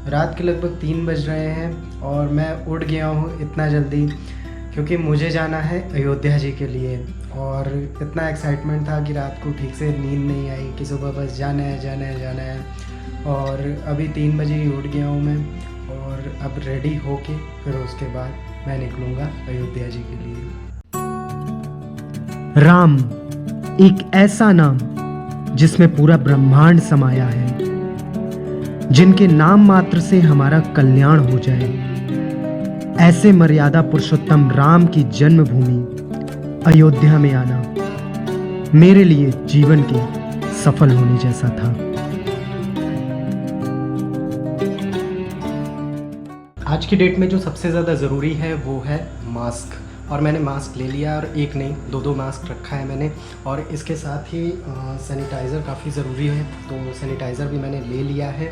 रात के लगभग 3 बज रहे हैं और मैं उठ गया हूँ इतना जल्दी क्योंकि मुझे जाना है अयोध्या जी के लिए। और इतना एक्साइटमेंट था कि रात को ठीक से नींद नहीं आई कि सुबह बस जाना है जाना है जाना है। और अभी 3 बजे ही उठ गया हूँ मैं और अब रेडी होके फिर उसके बाद मैं निकलूँगा अयोध्या जी के लिए। राम एक ऐसा नाम जिसमें पूरा ब्रह्मांड समाया है, जिनके नाम मात्र से हमारा कल्याण हो जाए। ऐसे मर्यादा पुरुषोत्तम राम की जन्मभूमि अयोध्या में आना मेरे लिए जीवन के सफल होने जैसा था। आज की डेट में जो सबसे ज़्यादा ज़रूरी है वो है मास्क। और मैंने मास्क ले लिया और एक नहीं दो मास्क रखा है मैंने। और इसके साथ ही सैनिटाइज़र काफ़ी ज़रूरी है, तो सैनिटाइज़र भी मैंने ले लिया है।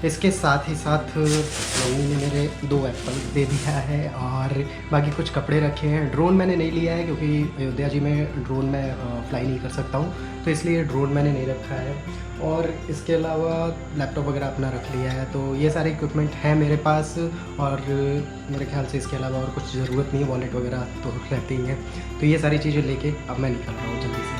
इसके साथ ही साथ मम्मी ने मेरे 2 एप्पल दे दिया है और बाकी कुछ कपड़े रखे हैं। ड्रोन मैंने नहीं लिया है क्योंकि अयोध्या जी में ड्रोन मैं फ्लाई नहीं कर सकता हूँ, तो इसलिए ड्रोन मैंने नहीं रखा है। और इसके अलावा लैपटॉप वगैरह अपना रख लिया है। तो ये सारे इक्विपमेंट हैं मेरे पास और मेरे ख्याल से इसके अलावा और कुछ ज़रूरत नहीं है। वॉलेट वगैरह तो रहती ही हैं। तो ये सारी चीज़ें लेके अब मैं निकल रहा हूँ जल्दी से।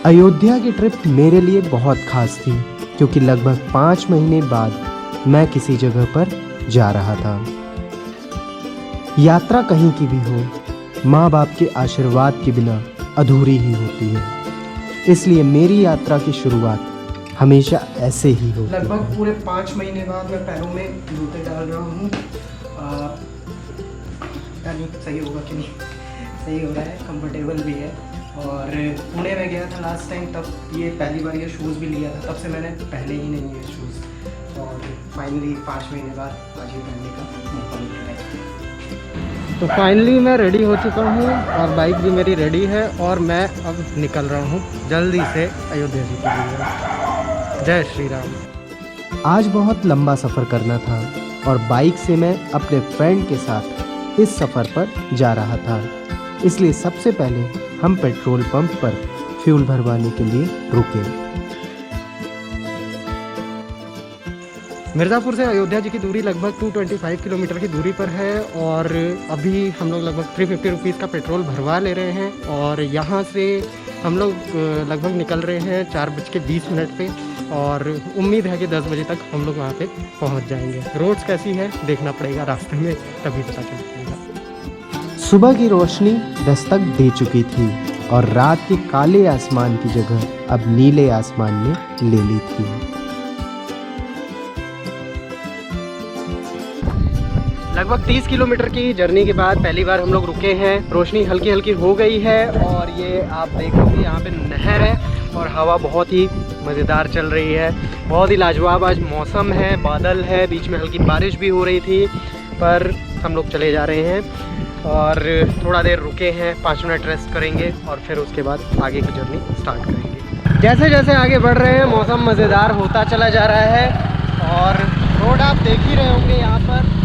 अयोध्या की ट्रिप मेरे लिए बहुत खास थी क्योंकि लगभग 5 महीने बाद मैं किसी जगह पर जा रहा था। यात्रा कहीं की भी हो, माँ बाप के आशीर्वाद के बिना अधूरी ही होती है। इसलिए मेरी यात्रा की शुरुआत हमेशा ऐसे ही होती है। लगभग पूरे 5 महीने बाद मैं पैरों में जूते डाल रहा हूँ। नहीं सही होगा कि नहीं, सही हो रहा है, कंफर्टेबल भी है। और पुणे में गया था लास्ट टाइम, तब ये पहली बार ये शूज़ भी लिया था, तब से मैंने पहने ही नहीं है शूज़। और फाइनली 5 महीने बाद आज ये पहनने का मौका मिल रहा है। तो फाइनली मैं रेडी हो चुका हूँ और बाइक भी मेरी रेडी है और मैं अब निकल रहा हूँ जल्दी से अयोध्या जी के लिए। जय श्री राम। आज बहुत लंबा सफ़र करना था और बाइक से मैं अपने फ्रेंड के साथ इस सफ़र पर जा रहा था। इसलिए सबसे पहले हम पेट्रोल पंप पर फ्यूल भरवाने के लिए रुके। मिर्ज़ापुर से अयोध्या जी की दूरी लगभग 225 किलोमीटर की दूरी पर है और अभी हम लोग लगभग 350 रुपीज़ का पेट्रोल भरवा ले रहे हैं। और यहाँ से हम लोग लगभग निकल रहे हैं 4:20 पे और उम्मीद है कि 10 बजे तक हम लोग वहाँ पे पहुँच जाएंगे। रोड्स कैसी है देखना पड़ेगा रास्ते में, तभी पता चलेगा। सुबह की रोशनी दस्तक दे चुकी थी और रात के काले आसमान की जगह अब नीले आसमान ने ले ली थी। लगभग 30 किलोमीटर की जर्नी के बाद पहली बार हम लोग रुके हैं। रोशनी हल्की हल्की हो गई है और ये आप देखोगे यहाँ पे नहर है और हवा बहुत ही मज़ेदार चल रही है। बहुत ही लाजवाब आज मौसम है, बादल है, बीच में हल्की बारिश भी हो रही थी। पर हम लोग चले जा रहे हैं और थोड़ा देर रुके हैं, 5 मिनट रेस्ट करेंगे और फिर उसके बाद आगे की जर्नी स्टार्ट करेंगे। जैसे जैसे आगे बढ़ रहे हैं मौसम मज़ेदार होता चला जा रहा है और रोड आप देख ही रहे होंगे। यहाँ पर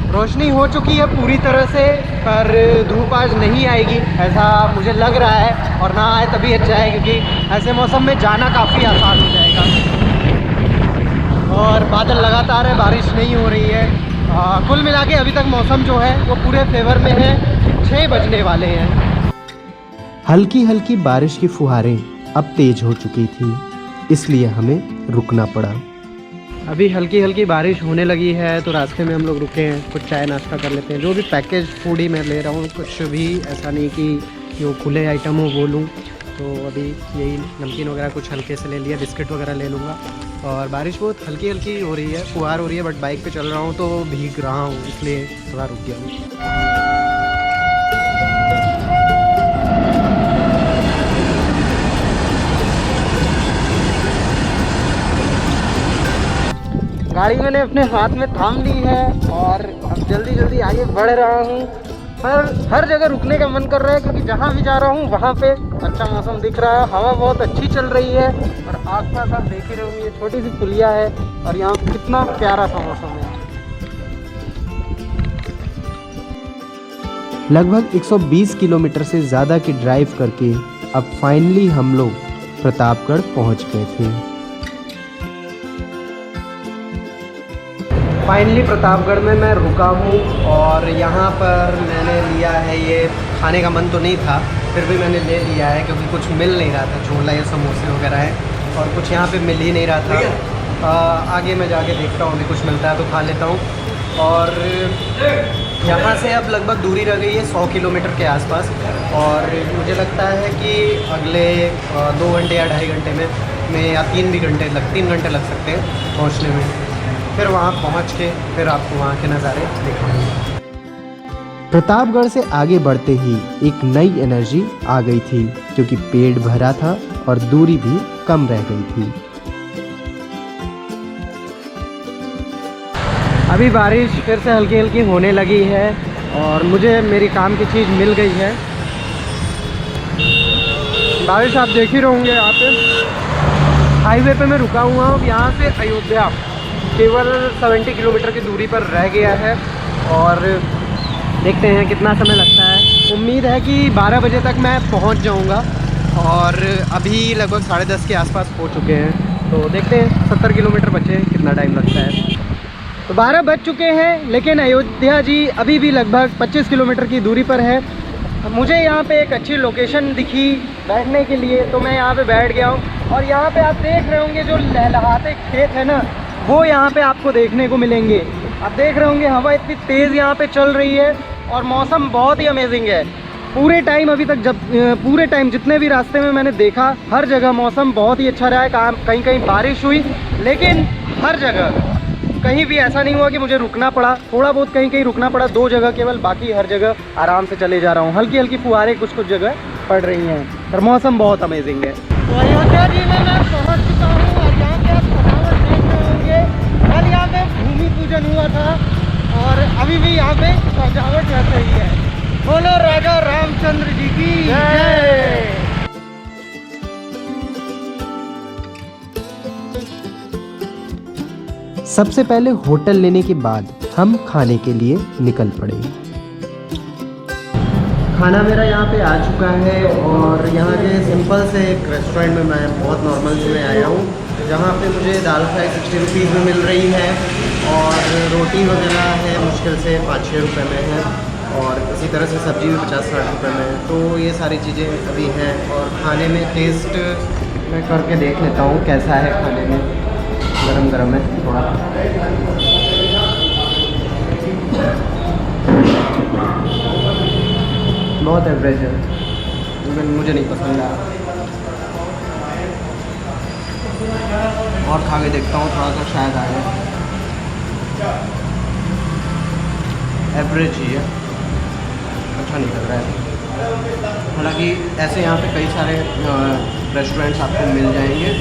रोशनी हो चुकी है पूरी तरह से, पर धूप आज नहीं आएगी ऐसा मुझे लग रहा है। और ना आए तभी अच्छा है क्योंकि ऐसे मौसम में जाना काफ़ी आसान हो जाएगा। और बादल लगातार है, बारिश नहीं हो रही है। कुल मिला के अभी तक मौसम जो है वो पूरे फेवर में है। 6 बजने वाले हैं। हल्की हल्की बारिश की फुहारें अब तेज हो चुकी थी, इसलिए हमें रुकना पड़ा। अभी हल्की हल्की बारिश होने लगी है तो रास्ते में हम लोग रुके हैं, कुछ चाय नाश्ता कर लेते हैं। जो भी पैकेज फूड ही मैं ले रहा हूँ, कुछ भी ऐसा नहीं कि जो खुले आइटम हो वो लूँ। तो अभी यही नमकीन वगैरह कुछ हल्के से ले लिया, बिस्किट वगैरह ले लूँगा। और बारिश बहुत हल्की हल्की हो रही है, फुहार हो रही है, बट बाइक पे चल रहा हूँ तो भीग रहा हूँ, इसलिए थोड़ा रुक गया हूँ। गाड़ी मैंने अपने हाथ में थाम ली है और अब जल्दी जल्दी आगे बढ़ रहा हूँ। पर हर जगह रुकने का मन कर रहा है क्योंकि जहाँ भी जा रहा हूँ वहाँ पे अच्छा मौसम दिख रहा है, हवा बहुत अच्छी चल रही है। और आसपास आप देख ही रहे होंगे, ये छोटी सी पुलिया है और यहाँ कितना प्यारा सा मौसम है। लगभग 120 किलोमीटर से ज़्यादा की ड्राइव करके अब फाइनली हम लोग प्रतापगढ़ पहुँच गए थे। फाइनली प्रतापगढ़ में मैं रुका हूँ और यहाँ पर मैंने लिया है, ये खाने का मन तो नहीं था फिर भी मैंने ले लिया है क्योंकि कुछ मिल नहीं रहा था, छोला या समोसे वगैरह है और कुछ यहाँ पे मिल ही नहीं रहा था। आगे मैं जाके देखता हूँ अभी कुछ मिलता है तो खा लेता हूँ। और यहाँ से अब लगभग दूरी रह गई है 100 किलोमीटर के आसपास और मुझे लगता है कि अगले 2 घंटे या 2.5 घंटे में या 3 घंटे लग सकते हैं पहुँचने में। फिर वहाँ पहुँच के फिर आपको वहाँ के नज़ारे दिखाऊंगा। प्रतापगढ़ से आगे बढ़ते ही एक नई एनर्जी आ गई थी क्योंकि पेट भरा था और दूरी भी कम रह गई थी। अभी बारिश फिर से हल्की हल्की होने लगी है और मुझे मेरी काम की चीज़ मिल गई है। बारिश आप देख ही रहोगे। यहाँ पे हाईवे पे मैं रुका हुआ हूँ। यहाँ से अयोध्या केवल 70 किलोमीटर की दूरी पर रह गया है और देखते हैं कितना समय लगता है। उम्मीद है कि 12 बजे तक मैं पहुँच जाऊँगा और अभी लगभग 10:30 के आसपास हो चुके हैं। तो देखते हैं 70 किलोमीटर बचे कितना टाइम लगता है। तो 12 बज चुके हैं लेकिन अयोध्या जी अभी भी लगभग 25 किलोमीटर की दूरी पर है। मुझे यहाँ पे एक अच्छी लोकेशन दिखी बैठने के लिए तो मैं यहाँ पे बैठ गया हूँ और यहाँ पे आप देख रहे होंगे जो लहलहाते खेत है ना वो यहाँ पे आपको देखने को मिलेंगे। आप देख रहे होंगे हवा इतनी तेज़ यहाँ पे चल रही है और मौसम बहुत ही अमेजिंग है। पूरे टाइम जितने भी रास्ते में मैंने देखा हर जगह मौसम बहुत ही अच्छा रहा है। कहीं कहीं बारिश हुई लेकिन हर जगह कहीं भी ऐसा नहीं हुआ कि मुझे रुकना पड़ा। थोड़ा बहुत कहीं कहीं रुकना पड़ा, 2 जगह केवल, बाकी हर जगह आराम से चले जा रहा हूँ। हल्की हल्की फुहारें कुछ जगह पड़ रही हैं और मौसम बहुत अमेजिंग है। तो अयोध्या जी में मैं पहुँच चुका हूँ और यहाँ पे आप सजावट देख रहे होंगे। कल यहाँ पे भूमि पूजन हुआ था और अभी भी यहाँ पे सजावट चल रही है। बोलो राजा रामचंद्र जी की जय। सबसे पहले होटल लेने के बाद हम खाने के लिए निकल पड़े। खाना मेरा यहाँ पे आ चुका है और यहाँ के सिंपल से एक रेस्टोरेंट में मैं बहुत नॉर्मल से में आया हूँ जहाँ पे मुझे दाल फ्राई 60 रुपीज़ में मिल रही है और रोटी वगैरह है मुश्किल से 5-6 रुपये में है और इसी तरह से सब्ज़ी भी 50-60 रुपये में है। तो ये सारी चीज़ें अभी हैं और खाने में टेस्ट मैं करके देख लेता हूँ कैसा है खाने में। गरम गरम है थोड़ा। बहुत एवरेज है, मुझे नहीं पसंद आया। और खा के देखता हूँ थोड़ा सा शायद आ जाए। एवरेज ही है, अच्छा नहीं लग रहा है। हालांकि ऐसे यहाँ पे कई सारे रेस्टोरेंट्स आपको मिल जाएंगे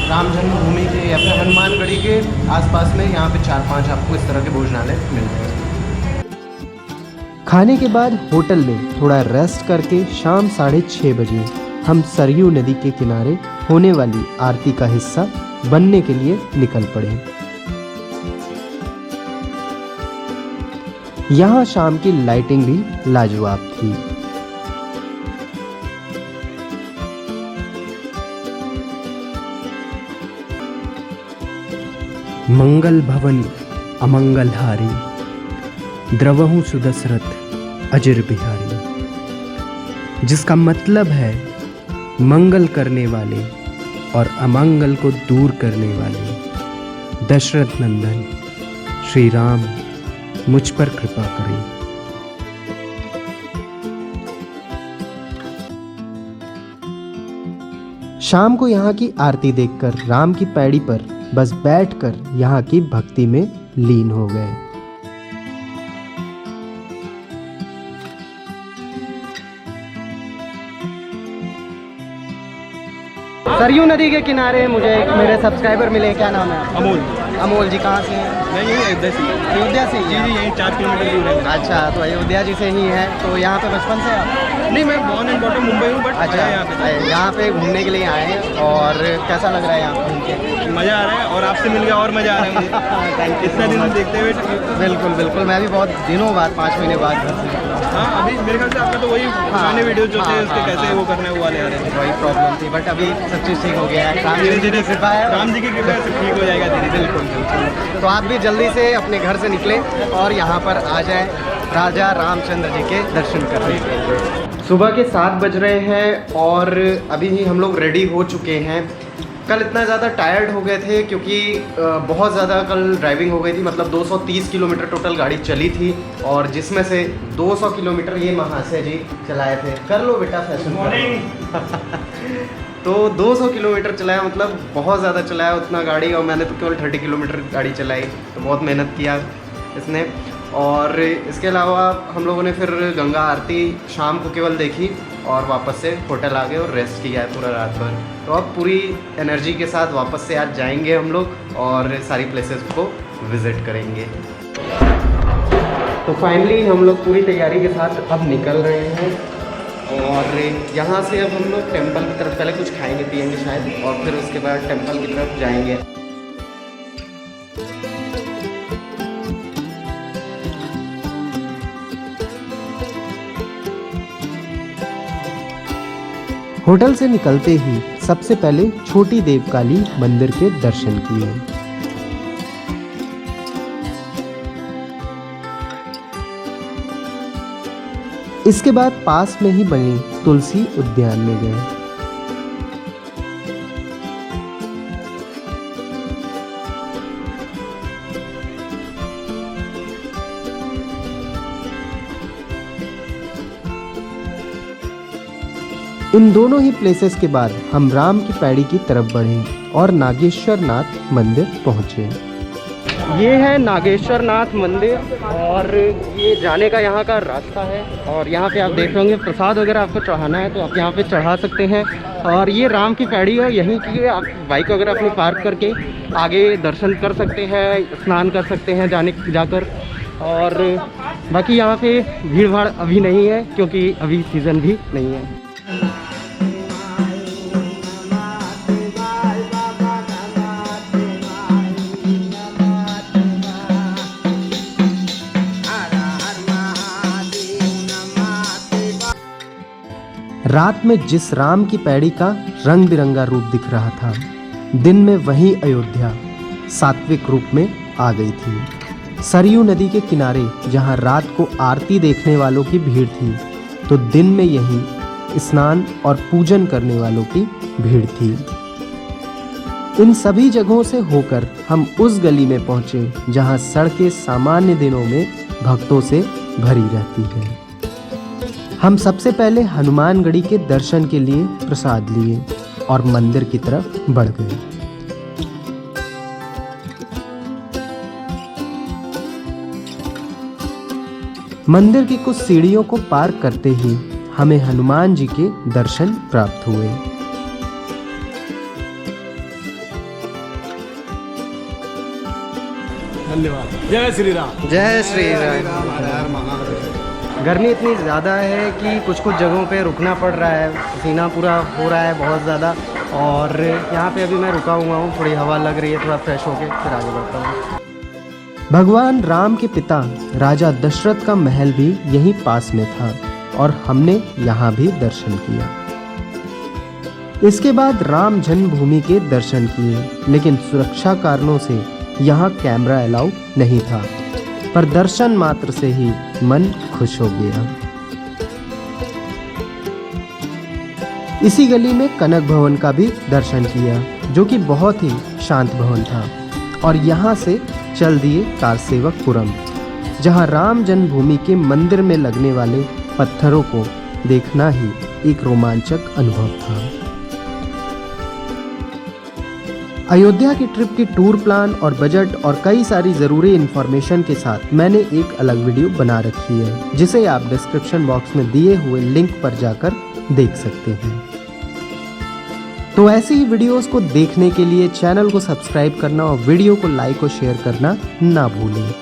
राम जन्मभूमि के या फिर हनुमानगढ़ी के आसपास में। यहाँ पे 4-5 आपको इस तरह के भोजनालय मिल जाएंगे। खाने के बाद होटल में थोड़ा रेस्ट करके शाम 6:30 बजे हम सरयू नदी के किनारे होने वाली आरती का हिस्सा बनने के लिए निकल पड़े। यहाँ शाम की लाइटिंग भी लाजवाब थी। मंगल भवन अमंगलहारी, द्रवहु सुदशरथ अजिर बिहारी, जिसका मतलब है मंगल करने वाले और अमंगल को दूर करने वाले दशरथ नंदन श्री राम मुझ पर कृपा करें। शाम को यहाँ की आरती देखकर राम की पैड़ी पर बस बैठकर यहाँ की भक्ति में लीन हो गए। सरयू नदी के किनारे मुझे एक मेरे सब्सक्राइबर मिले। क्या नाम है? अमोल। अमोल जी कहाँ से हैं? मैं यही अयोध्या से। अयोध्या से ही जी हैं? जी, यही 4 किलोमीटर दूर है। अच्छा, तो अयोध्या जी से ही है। तो यहाँ पे बचपन से आप? नहीं, मैं बॉर्न एंड बॉटम मुंबई हूँ, बट अच्छा, यहाँ पे घूमने के लिए आए हैं और कैसा लग रहा है यहाँ घूम के? मज़ा आ रहा है और आपसे मिल गया और मज़ा आ रहा है मुझे। Thank you. इतना दिन देखते हुए। बिल्कुल बिल्कुल, मैं भी बहुत दिनों बाद 5 महीने बाद घर से निकला। हाँ, अभी मेरे ख्याल से आपका तो वही पुराने वीडियो जो थे उसके कैसे वो करना है वो वाले आ रहे थे। वही प्रॉब्लम थी, बट अभी सब चीज़ ठीक हो गया है। राम जी की कृपा है। राम जी की कृपा से ठीक हो जाएगा धीरे। बिल्कुल जंक्शन। तो आप भी जल्दी से अपने घर से निकलें और यहाँ पर आ जाएं राजा रामचंद्र जी के दर्शन करने के लिए। सुबह के 7 बज रहे हैं और अभी ही हम लोग रेडी हो चुके हैं। कल इतना ज़्यादा टायर्ड हो गए थे क्योंकि बहुत ज़्यादा कल ड्राइविंग हो गई थी, मतलब 230 किलोमीटर टोटल गाड़ी चली थी और जिसमें से 200 किलोमीटर ये महाशय जी चलाए थे। कर लो बेटा फैशन तो 200 किलोमीटर चलाया, मतलब बहुत ज़्यादा चलाया उतना गाड़ी, और मैंने तो केवल 30 किलोमीटर गाड़ी चलाई, तो बहुत मेहनत किया इसने। और इसके अलावा हम लोगों ने फिर गंगा आरती शाम को केवल देखी और वापस से होटल आ गए और रेस्ट किया है पूरा रात भर। तो अब पूरी एनर्जी के साथ वापस से आज जाएंगे हम लोग और सारी प्लेसेस को विज़िट करेंगे। तो फाइनली हम लोग पूरी तैयारी के साथ अब निकल रहे हैं और यहाँ से अब हम लोग टेंपल की तरफ पहले कुछ खाएंगे पिएंगे शायद, और फिर उसके बाद टेंपल की तरफ जाएंगे। होटल से निकलते ही सबसे पहले छोटी देवकाली मंदिर के दर्शन किए। इसके बाद पास में ही बने तुलसी उद्यान में गए। इन दोनों ही प्लेसेस के बाद हम राम की पैड़ी की तरफ बढ़े और नागेश्वर नाथ मंदिर पहुंचे। ये है नागेश्वर नाथ मंदिर और ये जाने का यहाँ का रास्ता है। और यहाँ पे आप देख रहे होंगे प्रसाद वगैरह आपको चढ़ाना है तो आप यहाँ पे चढ़ा सकते हैं। और ये राम की पैड़ी है, यहीं की आप बाइक वगैरह अपनी पार्क करके आगे दर्शन कर सकते हैं, स्नान कर सकते हैं जाकर। और बाकी यहाँ पे भीड़ भाड़ अभी नहीं है क्योंकि अभी सीज़न भी नहीं है। रात में जिस राम की पैड़ी का रंग बिरंगा रूप दिख रहा था, दिन में वही अयोध्या सात्विक रूप में आ गई थी। सरयू नदी के किनारे जहां रात को आरती देखने वालों की भीड़ थी, तो दिन में यही स्नान और पूजन करने वालों की भीड़ थी। इन सभी जगहों से होकर हम उस गली में पहुंचे जहां सड़कें सामान्य दिनों में भक्तों से भरी रहती है। हम सबसे पहले हनुमानगढ़ी के दर्शन के लिए प्रसाद लिए और मंदिर की तरफ बढ़ गए। मंदिर की कुछ सीढ़ियों को पार करते ही हमें हनुमान जी के दर्शन प्राप्त हुए। धन्यवाद। जय श्री राम। जय श्री राम। गर्मी इतनी ज़्यादा है कि कुछ कुछ जगहों पे रुकना पड़ रहा है, पसीना पूरा हो रहा है बहुत ज़्यादा। और यहाँ पे अभी मैं रुका हुआ हूँ, थोड़ी हवा लग रही है, थोड़ा फ्रेश होके फिर आगे बढ़ता हूँ। भगवान राम के पिता राजा दशरथ का महल भी यहीं पास में था और हमने यहाँ भी दर्शन किया। इसके बाद राम जन्मभूमि के दर्शन किए, लेकिन सुरक्षा कारणों से यहाँ कैमरा अलाउ नहीं था, पर दर्शन मात्र से ही मन खुश हो गया। इसी गली में कनक भवन का भी दर्शन किया, जो कि बहुत ही शांत भवन था, और यहाँ से चल दिए कारसेवकपुरम, जहाँ राम जन्मभूमि के मंदिर में लगने वाले पत्थरों को देखना ही एक रोमांचक अनुभव था। अयोध्या की ट्रिप की टूर प्लान और बजट और कई सारी ज़रूरी इन्फॉर्मेशन के साथ मैंने एक अलग वीडियो बना रखी है, जिसे आप डिस्क्रिप्शन बॉक्स में दिए हुए लिंक पर जाकर देख सकते हैं। तो ऐसी ही वीडियोस को देखने के लिए चैनल को सब्सक्राइब करना और वीडियो को लाइक और शेयर करना ना भूलें।